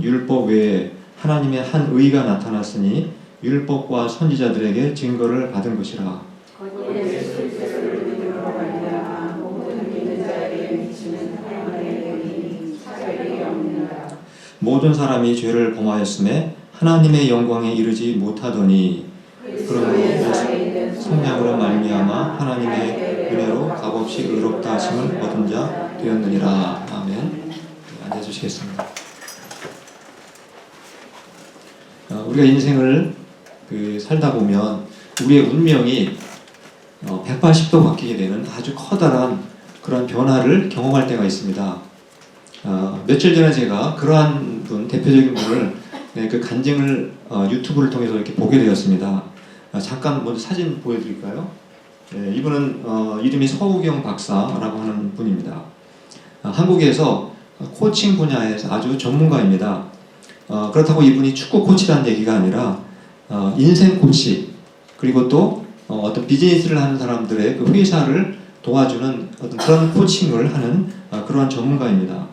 율법 외에 하나님의 한 의가 나타났으니 율법과 선지자들에게 증거를 받은 것이라. 모든 사람이 죄를 범하였음에 하나님의 영광에 이르지 못하더니 그러므로 성령으로 말미암아 하나님의 은혜로 값없이 의롭다 하심을 얻은 자 되었느니라. 아멘. 앉아주시겠습니다. 우리가 인생을 살다 보면 우리의 운명이 180도 바뀌게 되는 아주 커다란 그런 변화를 경험할 때가 있습니다. 며칠 전에 제가 그러한 분, 대표적인 분을 그 간증을 유튜브를 통해서 이렇게 보게 되었습니다. 잠깐 먼저 사진 보여드릴까요? 이분은 이름이 서우경 박사라고 하는 분입니다. 한국에서 코칭 분야에서 아주 전문가입니다. 그렇다고 이분이 축구 코치라는 얘기가 아니라 인생 코치, 그리고 또 어떤 비즈니스를 하는 사람들의 그 회사를 도와주는 어떤 그런 코칭을 하는 그러한 전문가입니다.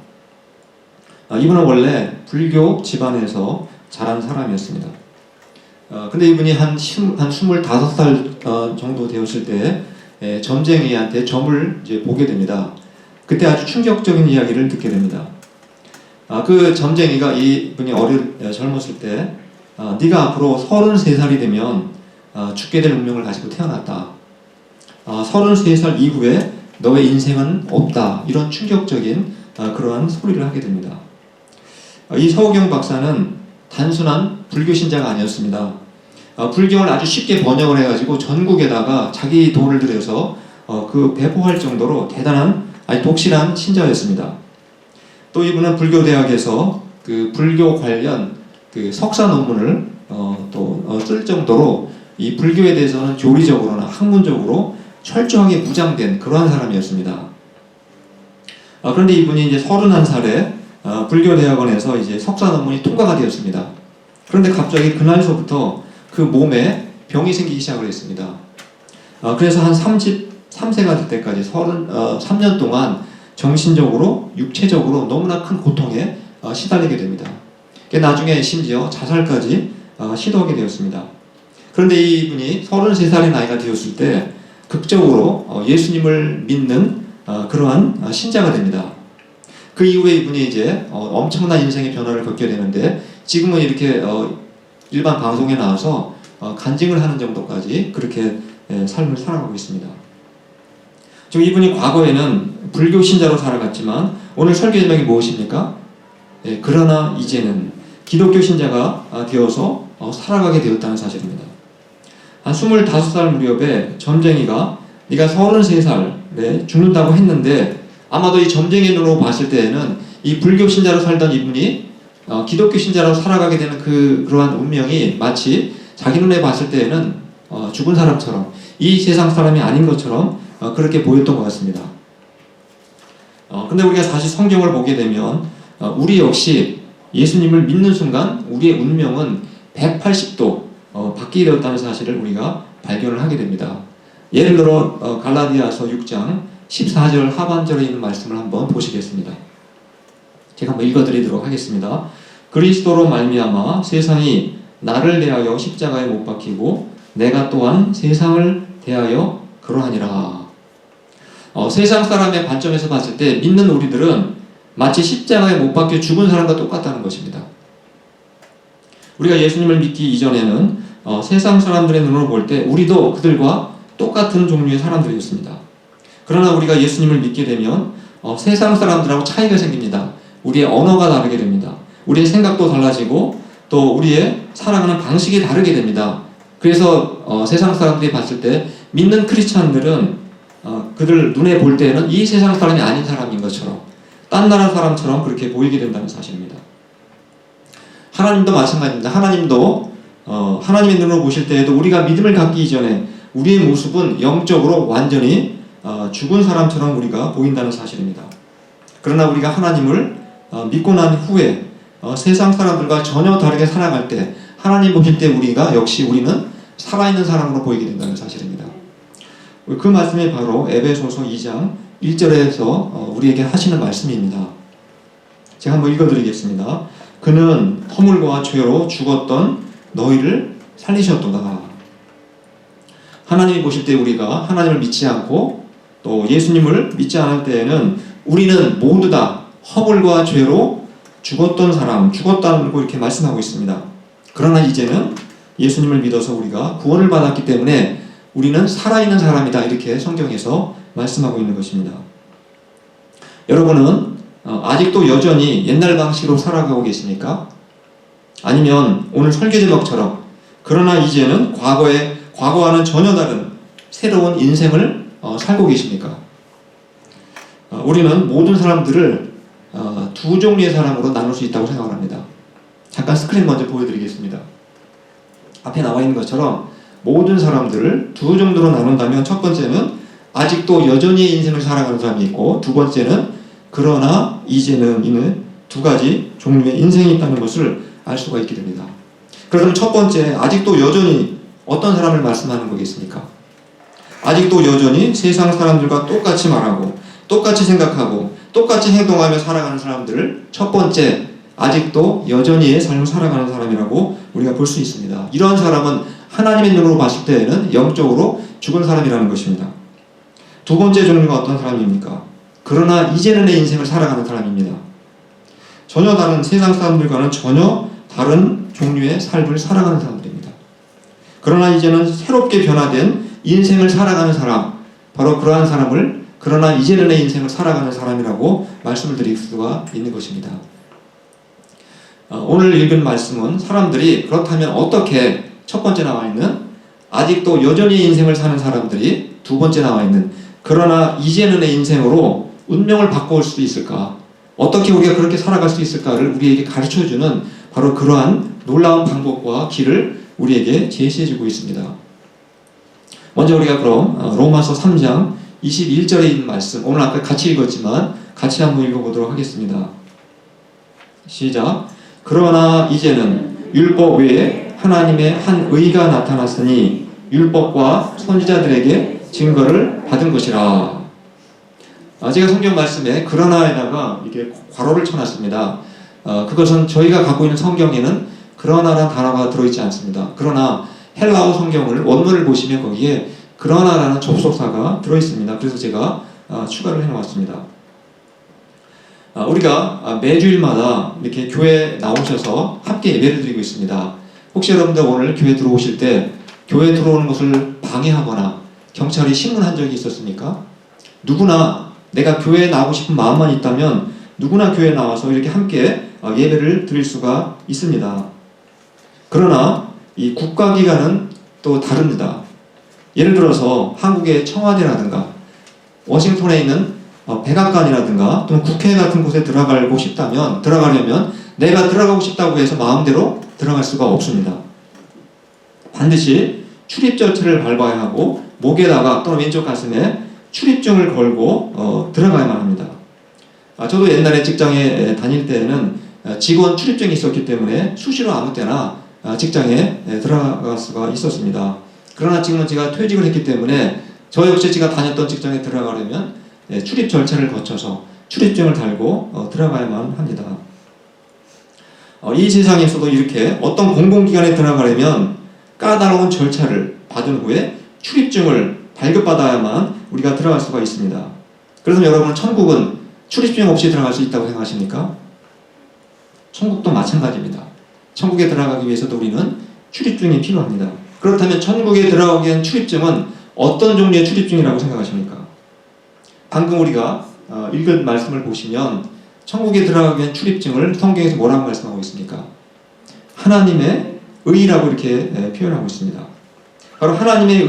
이분은 원래 불교 집안에서 자란 사람이었습니다. 근데 이분이 한 25살 정도 되었을 때 점쟁이한테 점을 이제 보게 됩니다. 그때 아주 충격적인 이야기를 듣게 됩니다. 그 점쟁이가 이분이 젊었을 때 네가 앞으로 33살이 되면 죽게 될 운명을 가지고 태어났다. 33살 이후에 너의 인생은 없다. 이런 충격적인 그러한 소리를 하게 됩니다. 이 서우경 박사는 단순한 불교 신자가 아니었습니다. 불경을 아주 쉽게 번역을 해가지고 전국에다가 자기 돈을 들여서 배포할 정도로 대단한 아주 독실한 신자였습니다. 또 이분은 불교대학에서 그 불교 관련 그 석사 논문을 쓸 정도로 이 불교에 대해서는 교리적으로나 학문적으로 철저하게 무장된 그러한 사람이었습니다. 그런데 이분이 이제 31살에 불교대학원에서 이제 석사 논문이 통과가 되었습니다. 그런데 갑자기 그날서부터 그 몸에 병이 생기기 시작을 했습니다. 그래서 한 33세가 될 때까지 3년 동안 정신적으로, 육체적으로 너무나 큰 고통에 시달리게 됩니다. 나중에 심지어 자살까지 시도하게 되었습니다. 그런데 이분이 33살의 나이가 되었을 때 극적으로 예수님을 믿는 그러한 신자가 됩니다. 그 이후에 이분이 이제 엄청난 인생의 변화를 겪게 되는데 지금은 이렇게 일반 방송에 나와서 간증을 하는 정도까지 그렇게 삶을 살아가고 있습니다. 지금 이분이 과거에는 불교 신자로 살아갔지만 오늘 설교 제목이 무엇입니까? 그러나 이제는 기독교 신자가 되어서 살아가게 되었다는 사실입니다. 한 25살 무렵에 점쟁이가 네가 33살에 죽는다고 했는데 아마도 이 점쟁이 눈으로 봤을 때에는 이 불교 신자로 살던 이분이 기독교 신자로 살아가게 되는 그러한 운명이 마치 자기 눈에 봤을 때에는 죽은 사람처럼 이 세상 사람이 아닌 것처럼 그렇게 보였던 것 같습니다. 근데 우리가 사실 성경을 보게 되면 우리 역시 예수님을 믿는 순간 우리의 운명은 180도 바뀌게 되었다는 사실을 우리가 발견을 하게 됩니다. 예를 들어 갈라디아서 6장 14절 하반절에 있는 말씀을 한번 보시겠습니다. 제가 한번 읽어드리도록 하겠습니다. 그리스도로 말미암아 세상이 나를 대하여 십자가에 못 박히고 내가 또한 세상을 대하여 그러하니라. 세상 사람의 관점에서 봤을 때 믿는 우리들은 마치 십자가에 못 박혀 죽은 사람과 똑같다는 것입니다. 우리가 예수님을 믿기 이전에는 세상 사람들의 눈으로 볼 때 우리도 그들과 똑같은 종류의 사람들이었습니다. 그러나 우리가 예수님을 믿게 되면 세상 사람들하고 차이가 생깁니다. 우리의 언어가 다르게 됩니다. 우리의 생각도 달라지고 또 우리의 살아가는 방식이 다르게 됩니다. 그래서 세상 사람들이 봤을 때 믿는 크리스찬들은 그들 눈에 볼 때는 이 세상 사람이 아닌 사람인 것처럼 딴 나라 사람처럼 그렇게 보이게 된다는 사실입니다. 하나님도 마찬가지입니다. 하나님도 하나님의 눈으로 보실 때에도 우리가 믿음을 갖기 이전에 우리의 모습은 영적으로 완전히 죽은 사람처럼 우리가 보인다는 사실입니다. 그러나 우리가 하나님을 믿고 난 후에 세상 사람들과 전혀 다르게 살아갈 때 하나님 보실 때 우리는 살아있는 사람으로 보이게 된다는 사실입니다. 그 말씀이 바로 에베소서 2장 1절에서 우리에게 하시는 말씀입니다. 제가 한번 읽어드리겠습니다. 그는 허물과 죄로 죽었던 너희를 살리셨도다. 하나님이 보실 때 우리가 하나님을 믿지 않고 또 예수님을 믿지 않을 때에는 우리는 모두 다 허물과 죄로 죽었던 사람, 죽었다고 이렇게 말씀하고 있습니다. 그러나 이제는 예수님을 믿어서 우리가 구원을 받았기 때문에 우리는 살아있는 사람이다, 이렇게 성경에서 말씀하고 있는 것입니다. 여러분은 아직도 여전히 옛날 방식으로 살아가고 계십니까? 아니면 오늘 설교 제목처럼 그러나 이제는 과거와는 전혀 다른 새로운 인생을 살고 계십니까? 우리는 모든 사람들을 두 종류의 사람으로 나눌 수 있다고 생각을 합니다. 잠깐 스크린 먼저 보여드리겠습니다. 앞에 나와 있는 것처럼 모든 사람들을 두 정도로 나눈다면, 첫 번째는 아직도 여전히 인생을 살아가는 사람이 있고, 두 번째는 그러나 이제는, 이는 두 가지 종류의 인생이 있다는 것을 알 수가 있게 됩니다. 그러면 첫 번째, 아직도 여전히 어떤 사람을 말씀하는 거겠습니까? 아직도 여전히 세상 사람들과 똑같이 말하고 똑같이 생각하고 똑같이 행동하며 살아가는 사람들을 첫 번째, 아직도 여전히의 삶을 살아가는 사람이라고 우리가 볼 수 있습니다. 이러한 사람은 하나님의 눈으로 봤을 때에는 영적으로 죽은 사람이라는 것입니다. 두 번째 종류가 어떤 사람입니까? 그러나 이제는 내 인생을 살아가는 사람입니다. 전혀 다른, 세상 사람들과는 전혀 다른 종류의 삶을 살아가는 사람들입니다. 그러나 이제는 새롭게 변화된 인생을 살아가는 사람, 바로 그러한 사람을 그러나 이제는 내 인생을 살아가는 사람이라고 말씀을 드릴 수가 있는 것입니다. 오늘 읽은 말씀은 사람들이 그렇다면 어떻게, 첫 번째 나와 있는 아직도 여전히 인생을 사는 사람들이 두 번째 나와 있는 그러나 이제는 내 인생으로 운명을 바꿔올 수 있을까, 어떻게 우리가 그렇게 살아갈 수 있을까를 우리에게 가르쳐주는 바로 그러한 놀라운 방법과 길을 우리에게 제시해주고 있습니다. 먼저 우리가 그럼 로마서 3장 21절에 있는 말씀, 오늘 아까 같이 읽었지만 같이 한번 읽어보도록 하겠습니다. 시작. 그러나 이제는 율법 외에 하나님의 한 의가 나타났으니 율법과 선지자들에게 증거를 받은 것이라. 제가 성경 말씀에 그러나에다가 이렇게 괄호를 쳐놨습니다. 그것은 저희가 갖고 있는 성경에는 그러나라는 단어가 들어있지 않습니다. 그러나 헬라어 성경을 원문을 보시면 거기에 그러나라는 접속사가 들어있습니다. 그래서 제가 추가를 해놓았습니다. 우리가 매주일마다 이렇게 교회에 나오셔서 함께 예배를 드리고 있습니다. 혹시 여러분들 오늘 교회 들어오실 때 교회 들어오는 것을 방해하거나 경찰이 신문한 적이 있었습니까? 누구나 내가 교회에 나오고 싶은 마음만 있다면 누구나 교회에 나와서 이렇게 함께 예배를 드릴 수가 있습니다. 그러나 이 국가기관은 또 다릅니다. 예를 들어서 한국의 청와대라든가 워싱턴에 있는 백악관이라든가 또는 국회 같은 곳에 들어가려면 내가 들어가고 싶다고 해서 마음대로 들어갈 수가 없습니다. 반드시 출입 절차를 밟아야 하고 목에다가 또는 왼쪽 가슴에 출입증을 걸고 들어가야만 합니다. 저도 옛날에 직장에 다닐 때에는 직원 출입증이 있었기 때문에 수시로 아무 때나 직장에 들어갈 수가 있었습니다. 그러나 지금은 제가 퇴직을 했기 때문에 저 역시 제가 다녔던 직장에 들어가려면 출입 절차를 거쳐서 출입증을 달고 들어가야만 합니다. 이 세상에서도 이렇게 어떤 공공기관에 들어가려면 까다로운 절차를 받은 후에 출입증을 발급받아야만 우리가 들어갈 수가 있습니다. 그래서 여러분, 천국은 출입증 없이 들어갈 수 있다고 생각하십니까? 천국도 마찬가지입니다. 천국에 들어가기 위해서도 우리는 출입증이 필요합니다. 그렇다면 천국에 들어가기 위한 출입증은 어떤 종류의 출입증이라고 생각하십니까? 방금 우리가 읽은 말씀을 보시면 천국에 들어가기 위한 출입증을 성경에서 뭐라고 말씀하고 있습니까? 하나님의 의라고 이렇게 표현하고 있습니다. 바로 하나님의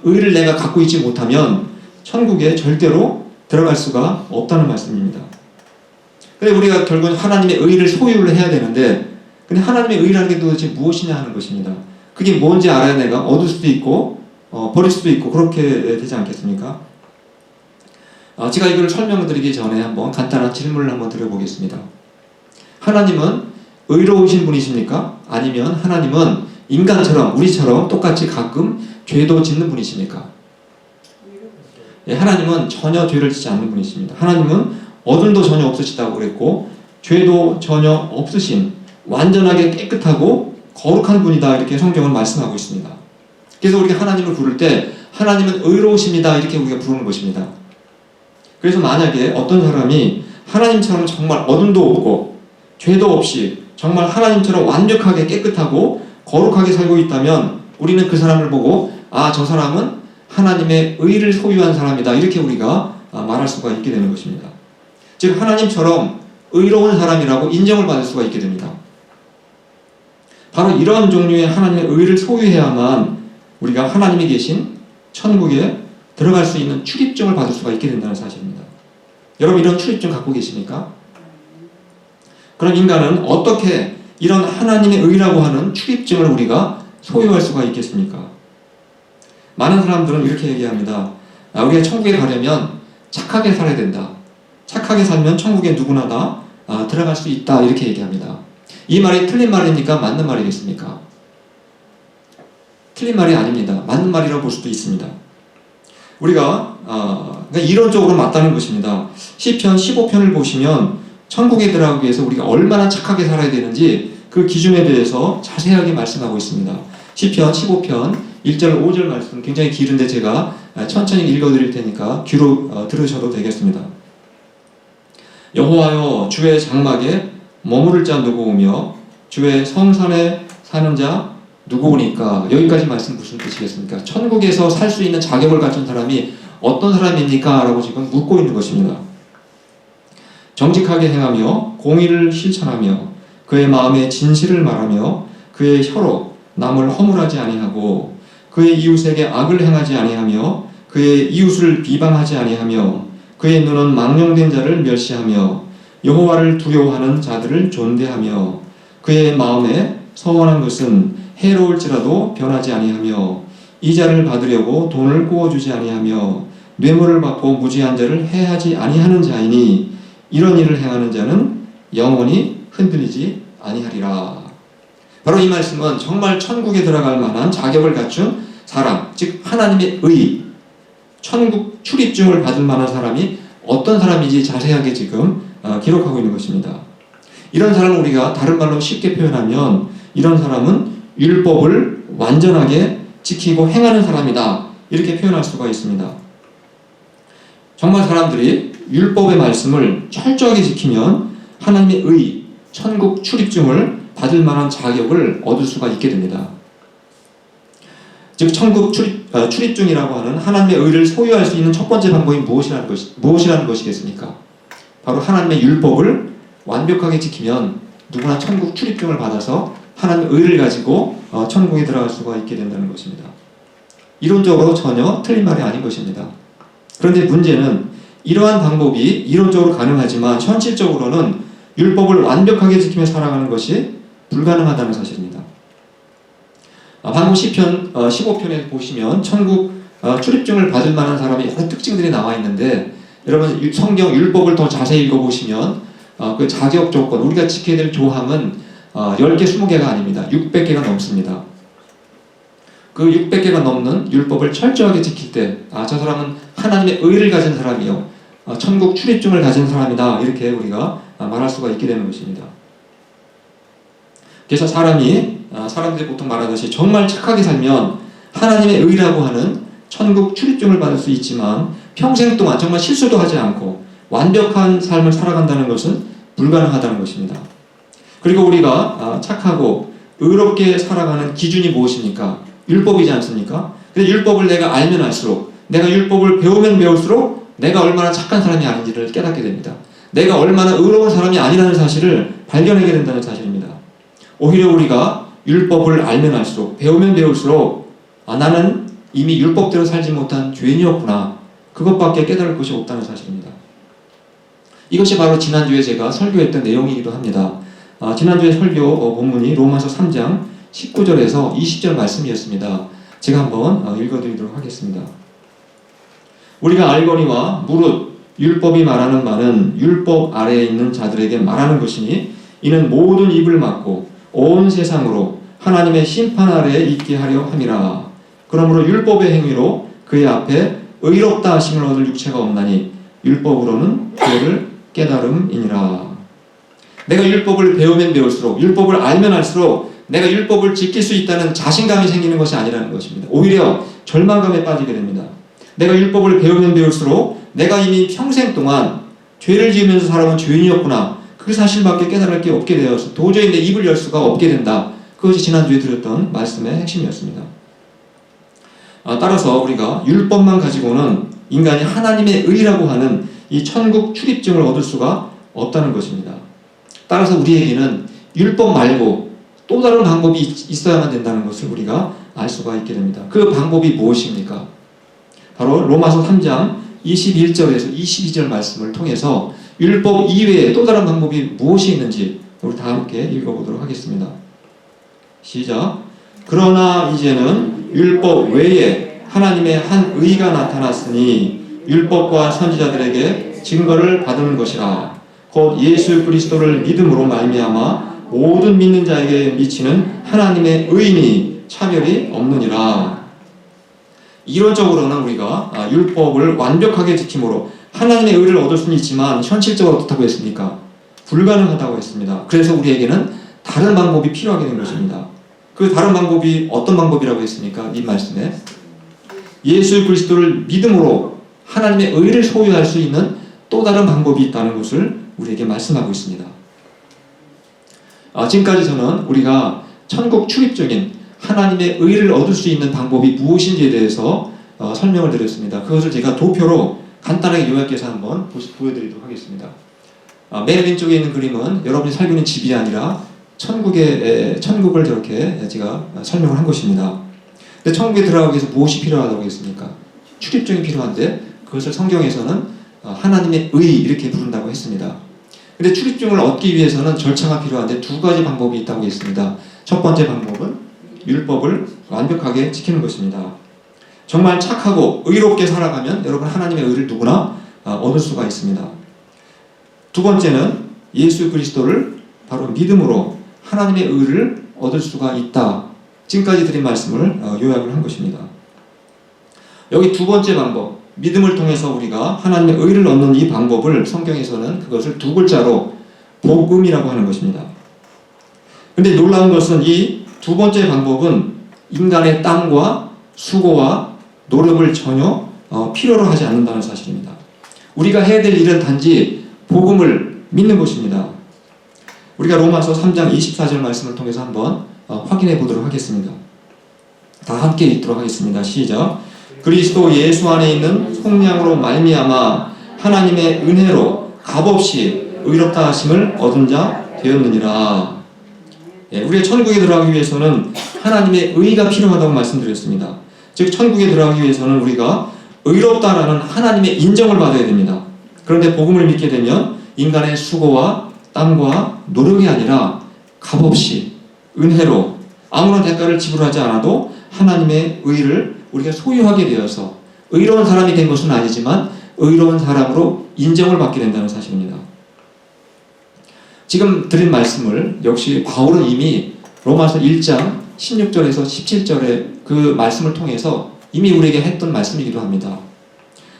의를 내가 갖고 있지 못하면 천국에 절대로 들어갈 수가 없다는 말씀입니다. 근데 우리가 결국은 하나님의 의를 소유를 해야 되는데, 근데 하나님의 의라는 게 도대체 무엇이냐 하는 것입니다. 그게 뭔지 알아야 내가 얻을 수도 있고 버릴 수도 있고 그렇게 되지 않겠습니까? 제가 이걸 설명드리기 전에 한번 간단한 질문을 한번 드려보겠습니다. 하나님은 의로우신 분이십니까? 아니면 하나님은 인간처럼 우리처럼 똑같이 가끔 죄도 짓는 분이십니까? 하나님은 전혀 죄를 짓지 않는 분이십니다. 하나님은 어둠도 전혀 없으시다고 그랬고 죄도 전혀 없으신, 완전하게 깨끗하고 거룩한 분이다 이렇게 성경은 말씀하고 있습니다. 그래서 우리가 하나님을 부를 때 하나님은 의로우십니다 이렇게 우리가 부르는 것입니다. 그래서 만약에 어떤 사람이 하나님처럼 정말 어둠도 없고 죄도 없이 정말 하나님처럼 완벽하게 깨끗하고 거룩하게 살고 있다면 우리는 그 사람을 보고 저 사람은 하나님의 의를 소유한 사람이다 이렇게 우리가 말할 수가 있게 되는 것입니다. 즉 하나님처럼 의로운 사람이라고 인정을 받을 수가 있게 됩니다. 바로 이런 종류의 하나님의 의를 소유해야만 우리가 하나님이 계신 천국에 들어갈 수 있는 출입증을 받을 수가 있게 된다는 사실입니다. 여러분 이런 출입증 갖고 계십니까? 그럼 인간은 어떻게 이런 하나님의 의라고 하는 출입증을 우리가 소유할 수가 있겠습니까? 많은 사람들은 이렇게 얘기합니다. 우리가 천국에 가려면 착하게 살아야 된다. 착하게 살면 천국에 누구나 다 들어갈 수 있다 이렇게 얘기합니다. 이 말이 틀린 말입니까? 맞는 말이겠습니까? 틀린 말이 아닙니다. 맞는 말이라고 볼 수도 있습니다. 우리가 이론적으로 맞다는 것입니다. 시편 15편을 보시면 천국에 들어가기 위해서 우리가 얼마나 착하게 살아야 되는지 그 기준에 대해서 자세하게 말씀하고 있습니다. 시편 15편 1절 5절 말씀 굉장히 길은데 제가 천천히 읽어드릴 테니까 귀로 들으셔도 되겠습니다. 여호와여 주의 장막에 머무를 자 누구오며 주의 성산에 사는 자 누구오니까. 여기까지 말씀 무슨 뜻이겠습니까? 천국에서 살 수 있는 자격을 갖춘 사람이 어떤 사람입니까? 라고 지금 묻고 있는 것입니다. 정직하게 행하며 공의를 실천하며 그의 마음에 진실을 말하며 그의 혀로 남을 허물하지 아니하고 그의 이웃에게 악을 행하지 아니하며 그의 이웃을 비방하지 아니하며 그의 눈은 망령된 자를 멸시하며 여호와를 두려워하는 자들을 존대하며 그의 마음에 서원한 것은 해로울지라도 변하지 아니하며 이자를 받으려고 돈을 구워주지 아니하며 뇌물을 받고 무지한 자를 해하지 아니하는 자이니 이런 일을 행하는 자는 영원히 흔들리지 아니하리라. 바로 이 말씀은 정말 천국에 들어갈 만한 자격을 갖춘 사람, 즉 하나님의 의, 천국 출입증을 받을 만한 사람이 어떤 사람인지 자세하게 지금 기록하고 있는 것입니다. 이런 사람을 우리가 다른 말로 쉽게 표현하면 이런 사람은 율법을 완전하게 지키고 행하는 사람이다 이렇게 표현할 수가 있습니다. 정말 사람들이 율법의 말씀을 철저하게 지키면 하나님의 의, 천국 출입증을 받을 만한 자격을 얻을 수가 있게 됩니다. 즉 천국 출입증이라고 하는 하나님의 의를 소유할 수 있는 첫 번째 방법이 무엇이라는 것이겠습니까? 바로 하나님의 율법을 완벽하게 지키면 누구나 천국 출입증을 받아서 하나님의 의를 가지고 천국에 들어갈 수가 있게 된다는 것입니다. 이론적으로 전혀 틀린 말이 아닌 것입니다. 그런데 문제는 이러한 방법이 이론적으로 가능하지만 현실적으로는 율법을 완벽하게 지키며 살아가는 것이 불가능하다는 사실입니다. 방금 시편 15편에 보시면 천국 출입증을 받을 만한 사람의 여러 특징들이 나와 있는데 여러분 성경 율법을 더 자세히 읽어보시면 그 자격 조건, 우리가 지켜야 될 조항은 10개, 20개가 아닙니다. 600개가 넘습니다. 그 600개가 넘는 율법을 철저하게 지킬 때 저 사람은 하나님의 의를 가진 사람이요 천국 출입증을 가진 사람이다 이렇게 우리가 말할 수가 있게 되는 것입니다. 그래서 사람들이 보통 말하듯이 정말 착하게 살면 하나님의 의라고 하는 천국 출입증을 받을 수 있지만 평생 동안 정말 실수도 하지 않고 완벽한 삶을 살아간다는 것은 불가능하다는 것입니다. 그리고 우리가 착하고 의롭게 살아가는 기준이 무엇입니까? 율법이지 않습니까? 근데 율법을 내가 알면 알수록, 내가 율법을 배우면 배울수록 내가 얼마나 착한 사람이 아닌지를 깨닫게 됩니다. 내가 얼마나 의로운 사람이 아니라는 사실을 발견하게 된다는 사실입니다. 오히려 우리가 율법을 알면 알수록, 배우면 배울수록 나는 이미 율법대로 살지 못한 죄인이었구나, 그것밖에 깨달을 것이 없다는 사실입니다. 이것이 바로 지난주에 제가 설교했던 내용이기도 합니다. 지난주에 설교 본문이 로마서 3장 19절에서 20절 말씀이었습니다. 제가 한번 읽어드리도록 하겠습니다. 우리가 알거니와 무릇 율법이 말하는 바는 율법 아래에 있는 자들에게 말하는 것이니 이는 모든 입을 막고 온 세상으로 하나님의 심판 아래에 있게 하려 함이라. 그러므로 율법의 행위로 그의 앞에 의롭다 하심을 얻을 육체가 없나니 율법으로는 그를 깨달음이니라. 내가 율법을 배우면 배울수록, 율법을 알면 알수록 내가 율법을 지킬 수 있다는 자신감이 생기는 것이 아니라는 것입니다. 오히려 절망감에 빠지게 됩니다. 내가 율법을 배우면 배울수록 내가 이미 평생 동안 죄를 지으면서 살아온 죄인이었구나, 그 사실밖에 깨달을 게 없게 되어서 도저히 내 입을 열 수가 없게 된다. 그것이 지난주에 드렸던 말씀의 핵심이었습니다. 따라서 우리가 율법만 가지고는 인간이 하나님의 의라고 하는 이 천국 출입증을 얻을 수가 없다는 것입니다. 따라서 우리에게는 율법 말고 또 다른 방법이 있어야만 된다는 것을 우리가 알 수가 있게 됩니다. 그 방법이 무엇입니까? 바로 로마서 3장 21절에서 22절 말씀을 통해서 율법 이외에 또 다른 방법이 무엇이 있는지 우리 다 함께 읽어보도록 하겠습니다. 시작. 그러나 이제는 율법 외에 하나님의 한 의가 나타났으니 율법과 선지자들에게 증거를 받은 것이라. 곧 예수 그리스도를 믿음으로 말미암아 모든 믿는 자에게 미치는 하나님의 의인이 차별이 없느니라. 이론적으로는 우리가 율법을 완벽하게 지킴으로 하나님의 의를 얻을 수는 있지만 현실적으로 어떻다고 했습니까? 불가능하다고 했습니다. 그래서 우리에게는 다른 방법이 필요하게 된 것입니다. 그 다른 방법이 어떤 방법이라고 했습니까? 이 말씀에 예수 그리스도를 믿음으로 하나님의 의를 소유할 수 있는 또 다른 방법이 있다는 것을 우리에게 말씀하고 있습니다. 지금까지 저는 우리가 천국 출입적인 하나님의 의를 얻을 수 있는 방법이 무엇인지에 대해서 설명을 드렸습니다. 그것을 제가 도표로 간단하게 요약해서 한번 보여드리도록 하겠습니다. 맨 왼쪽에 있는 그림은 여러분이 살고 있는 집이 아니라 천국을 저렇게 제가 설명을 한 것입니다. 근데 천국에 들어가기 위해서 무엇이 필요하다고 했습니까? 출입증이 필요한데 그것을 성경에서는 하나님의 의 이렇게 부른다고 했습니다. 근데 출입증을 얻기 위해서는 절차가 필요한데 두 가지 방법이 있다고 했습니다. 첫 번째 방법은 율법을 완벽하게 지키는 것입니다. 정말 착하고 의롭게 살아가면 여러분 하나님의 의를 누구나 얻을 수가 있습니다. 두 번째는 예수 그리스도를 바로 믿음으로 하나님의 의를 얻을 수가 있다. 지금까지 드린 말씀을 요약을 한 것입니다. 여기 두 번째 방법, 믿음을 통해서 우리가 하나님의 의를 얻는 이 방법을 성경에서는 그것을 두 글자로 복음이라고 하는 것입니다. 근데 놀라운 것은 이 두 번째 방법은 인간의 땀과 수고와 노력을 전혀 필요로 하지 않는다는 사실입니다. 우리가 해야 될 일은 단지 복음을 믿는 것입니다. 우리가 로마서 3장 24절 말씀을 통해서 한번 확인해 보도록 하겠습니다. 다 함께 읽도록 하겠습니다. 시작. 그리스도 예수 안에 있는 속량으로 말미암아 하나님의 은혜로 값없이 의롭다 하심을 얻은 자 되었느니라. 우리가 천국에 들어가기 위해서는 하나님의 의가 필요하다고 말씀드렸습니다. 즉 천국에 들어가기 위해서는 우리가 의롭다라는 하나님의 인정을 받아야 됩니다. 그런데 복음을 믿게 되면 인간의 수고와 땀과 노력이 아니라 값없이 은혜로 아무런 대가를 지불하지 않아도 하나님의 의를 우리가 소유하게 되어서 의로운 사람이 된 것은 아니지만 의로운 사람으로 인정을 받게 된다는 사실입니다. 지금 드린 말씀을 역시 바울은 이미 로마서 1장 16절에서 17절의 그 말씀을 통해서 이미 우리에게 했던 말씀이기도 합니다.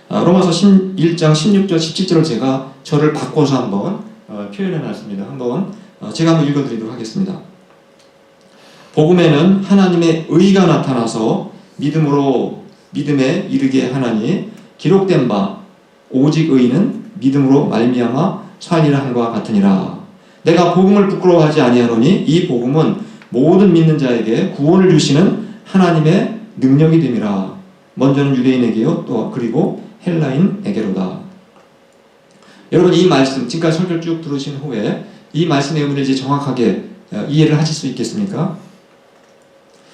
로마서 1장 16절 17절을 제가 저를 바꿔서 한번 표현해 놨습니다. 제가 한번 읽어드리도록 하겠습니다. 복음에는 하나님의 의가 나타나서 믿음에 이르게 하나니 기록된 바 오직 의인은 믿음으로 말미암아 살리라 함과 같으니라. 내가 복음을 부끄러워하지 아니하노니 이 복음은 모든 믿는 자에게 구원을 주시는 하나님의 능력이 됨이라. 먼저는 유대인에게요 또 그리고 헬라인에게로다. 여러분 이 말씀 지금까지 설교를 쭉 들으신 후에 이 말씀의 의미를 이제 정확하게 이해를 하실 수 있겠습니까?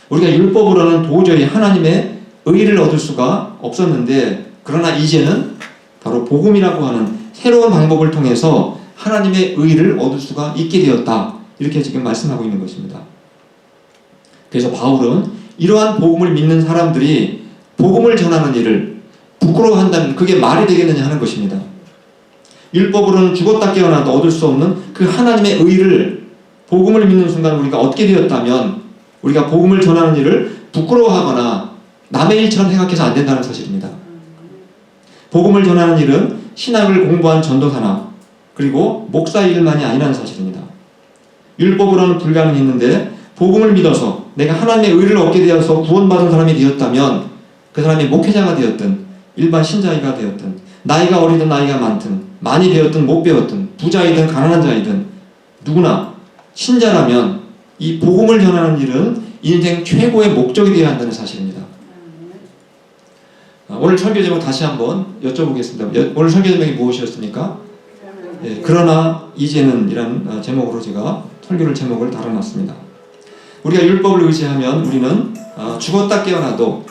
우리가 율법으로는 도저히 하나님의 의를 얻을 수가 없었는데 그러나 이제는 바로 복음이라고 하는 새로운 방법을 통해서 하나님의 의를 얻을 수가 있게 되었다. 이렇게 지금 말씀하고 있는 것입니다. 그래서 바울은 이러한 복음을 믿는 사람들이 복음을 전하는 일을 부끄러워한다면 그게 말이 되겠느냐 하는 것입니다. 율법으로는 죽었다 깨어나도 얻을 수 없는 그 하나님의 의를 복음을 믿는 순간 우리가 얻게 되었다면 우리가 복음을 전하는 일을 부끄러워하거나 남의 일처럼 생각해서 안 된다는 사실입니다. 복음을 전하는 일은 신학을 공부한 전도사나 그리고 목사 일만이 아니라는 사실입니다. 율법으로는 불가능했는데 복음을 믿어서 내가 하나님의 의를 얻게 되어서 구원받은 사람이 되었다면 그 사람이 목회자가 되었든 일반 신자가 되었든 나이가 어리든 나이가 많든 많이 배웠든 못 배웠든 부자이든 가난한 자이든 누구나 신자라면 이 복음을 전하는 일은 인생 최고의 목적이 되어야 한다는 사실입니다. 오늘 설교 제목 다시 한번 여쭤보겠습니다. 오늘 설교 제목이 무엇이었습니까? 예, 그러나 이제는 이라는 제목으로 제가 설교를 제목을 달아놨습니다. 우리가 율법을 의지하면 우리는 죽었다 깨어나도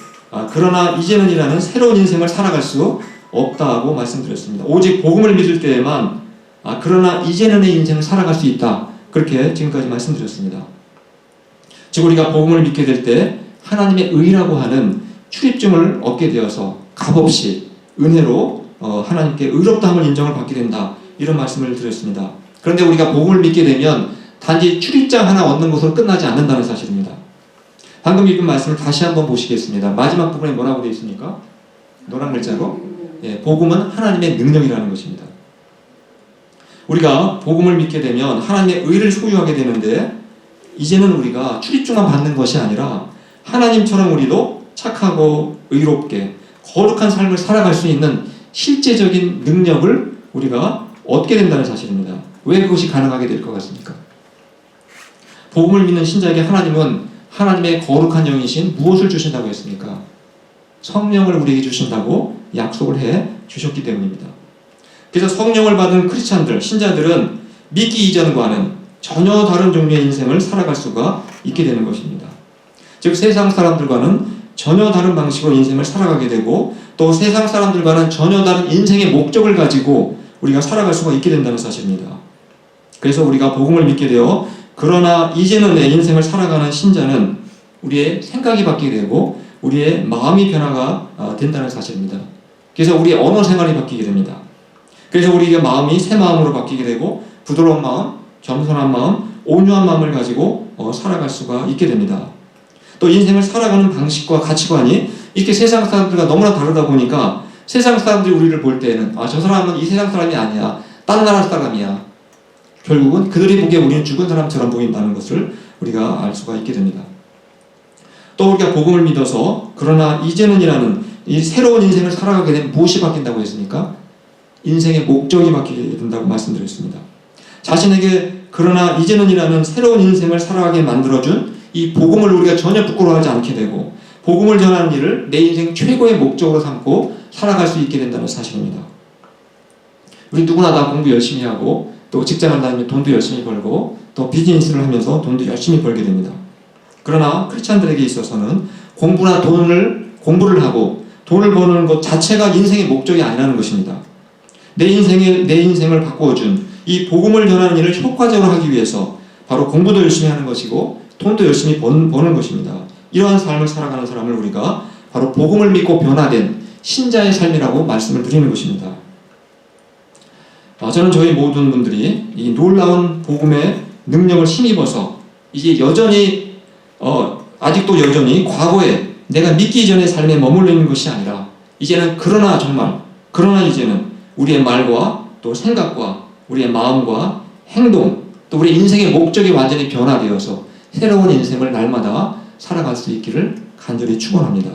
그러나 이제는 이라는 새로운 인생을 살아갈 수 없다고 말씀드렸습니다. 오직 복음을 믿을 때에만 그러나 이제는의 인생을 살아갈 수 있다. 그렇게 지금까지 말씀드렸습니다. 즉 우리가 복음을 믿게 될 때 하나님의 의라고 하는 출입증을 얻게 되어서 값없이 은혜로 하나님께 의롭다함을 인정을 받게 된다. 이런 말씀을 드렸습니다. 그런데 우리가 복음을 믿게 되면 단지 출입장 하나 얻는 것으로 끝나지 않는다는 사실입니다. 방금 읽은 말씀을 다시 한번 보시겠습니다. 마지막 부분에 뭐라고 되어 있습니까? 노란 글자로 예, 복음은 하나님의 능력이라는 것입니다. 우리가 복음을 믿게 되면 하나님의 의를 소유하게 되는데 이제는 우리가 출입증만 받는 것이 아니라 하나님처럼 우리도 착하고 의롭게 거룩한 삶을 살아갈 수 있는 실제적인 능력을 우리가 얻게 된다는 사실입니다. 왜 그것이 가능하게 될 것 같습니까? 복음을 믿는 신자에게 하나님은 하나님의 거룩한 영이신 무엇을 주신다고 했습니까? 성령을 우리에게 주신다고 약속을 해 주셨기 때문입니다. 그래서 성령을 받은 크리스찬들, 신자들은 믿기 이전과는 전혀 다른 종류의 인생을 살아갈 수가 있게 되는 것입니다. 즉 세상 사람들과는 전혀 다른 방식으로 인생을 살아가게 되고 또 세상 사람들과는 전혀 다른 인생의 목적을 가지고 우리가 살아갈 수가 있게 된다는 사실입니다. 그래서 우리가 복음을 믿게 되어 그러나 이제는 내 인생을 살아가는 신자는 우리의 생각이 바뀌게 되고 우리의 마음이 변화가 된다는 사실입니다. 그래서 우리의 언어 생활이 바뀌게 됩니다. 그래서 우리의 마음이 새 마음으로 바뀌게 되고 부드러운 마음, 겸손한 마음, 온유한 마음을 가지고 살아갈 수가 있게 됩니다. 또 인생을 살아가는 방식과 가치관이 이렇게 세상 사람들과 너무나 다르다 보니까 세상 사람들이 우리를 볼 때에는 저 사람은 이 세상 사람이 아니야. 다른 나라 사람이야. 결국은 그들이 보기에 우리는 죽은 사람처럼 보인다는 것을 우리가 알 수가 있게 됩니다. 또 우리가 복음을 믿어서 그러나 이제는이라는 이 새로운 인생을 살아가게 되면 무엇이 바뀐다고 했습니까? 인생의 목적이 바뀌게 된다고 말씀드렸습니다. 자신에게 그러나 이제는이라는 새로운 인생을 살아가게 만들어준 이 복음을 우리가 전혀 부끄러워하지 않게 되고 복음을 전하는 일을 내 인생 최고의 목적으로 삼고 살아갈 수 있게 된다는 사실입니다. 우리 누구나 다 공부 열심히 하고 또 직장을 다니면 돈도 열심히 벌고 또 비즈니스를 하면서 돈도 열심히 벌게 됩니다. 그러나 크리스찬들에게 있어서는 공부를 하고 돈을 버는 것 자체가 인생의 목적이 아니라는 것입니다. 내 인생을 바꾸어준 이 복음을 전하는 일을 효과적으로 하기 위해서 바로 공부도 열심히 하는 것이고 돈도 열심히 버는 것입니다. 이러한 삶을 살아가는 사람을 우리가 바로 복음을 믿고 변화된 신자의 삶이라고 말씀을 드리는 것입니다. 저는 저희 모든 분들이 이 놀라운 복음의 능력을 힘입어서 이제 여전히 아직도 여전히 과거에 내가 믿기 이전의 삶에 머물러 있는 것이 아니라 이제는 그러나 이제는 우리의 말과 또 생각과 우리의 마음과 행동 또 우리 인생의 목적이 완전히 변화되어서 새로운 인생을 날마다 살아갈 수 있기를 간절히 축원합니다.